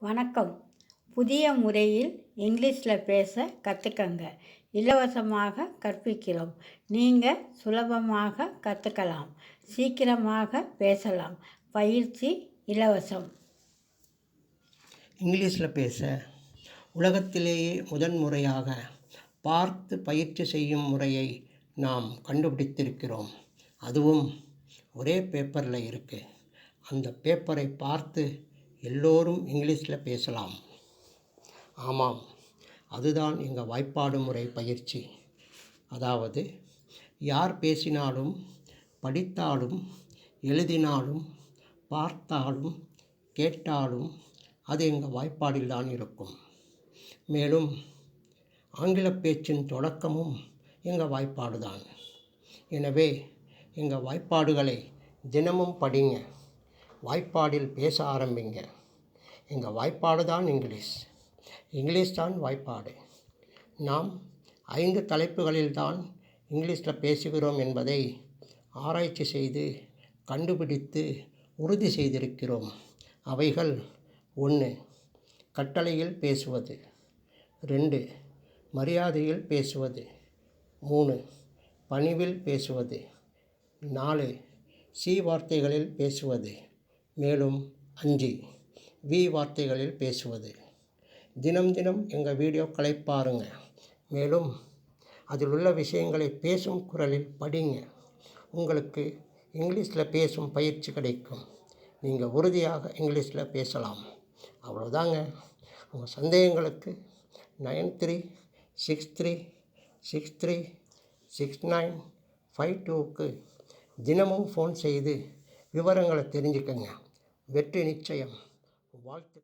வணக்கம். புதிய முறையில் இங்கிலீஷில் பேச கற்றுக்கங்க. இலவசமாக கற்பிக்கிறோம். நீங்கள் சுலபமாக கற்றுக்கலாம். சீக்கிரமாக பேசலாம். பயிற்சி இலவசம். இங்கிலீஷில் பேச உலகத்திலேயே முதன்முறையாக பார்த்து பயிற்சி செய்யும் முறையை நாம் கண்டுபிடித்திருக்கிறோம். அதுவும் ஒரே பேப்பரில் இருக்குது. அந்த பேப்பரை பார்த்து எல்லோரும் இங்கிலீஷில் பேசலாம். ஆமாம், அதுதான் எங்கள் வாய்ப்பாடு முறை பயிற்சி. அதாவது யார் பேசினாலும், படித்தாலும், எழுதினாலும், பார்த்தாலும், கேட்டாலும் அது எங்கள் வாய்ப்பாடில் தான் இருக்கும். மேலும் ஆங்கில பேச்சின் தொடக்கமும் எங்கள் வாய்ப்பாடு தான். எனவே எங்கள் வாய்ப்பாடுகளை தினமும் படிங்க. வாய்ப்பாடில் பேச ஆரம்பிங்க. எங்கள் வாய்ப்பாடு தான் இங்கிலீஷ் தான் வாய்ப்பாடு. நாம் 5 தலைப்புகளில் தான் இங்கிலீஷில் பேசுகிறோம் என்பதை ஆராய்ச்சி செய்து கண்டுபிடித்து உறுதி செய்திருக்கிறோம். அவைகள்: 1. கட்டளையில் பேசுவது. 2. மரியாதையில் பேசுவது. 3. பணிவில் பேசுவது. 4. சி வார்த்தைகளில் பேசுவது. மேலும் 5. வி வார்த்தைகளில் பேசுவது. தினம் எங்கள் வீடியோக்களை பாருங்கள். மேலும் அதில் உள்ள விஷயங்களை பேசும் குரலில் படிங்க. உங்களுக்கு இங்கிலீஷில் பேசும் பயிற்சி கிடைக்கும். நீங்கள் உறுதியாக இங்கிலீஷில் பேசலாம். அவ்வளோதாங்க. உங்கள் சந்தேகங்களுக்கு 9363636952க்கு தினமும் ஃபோன் செய்து விவரங்களை தெரிஞ்சுக்கங்க. வெற்றி நிச்சயம். வாழ்த்து.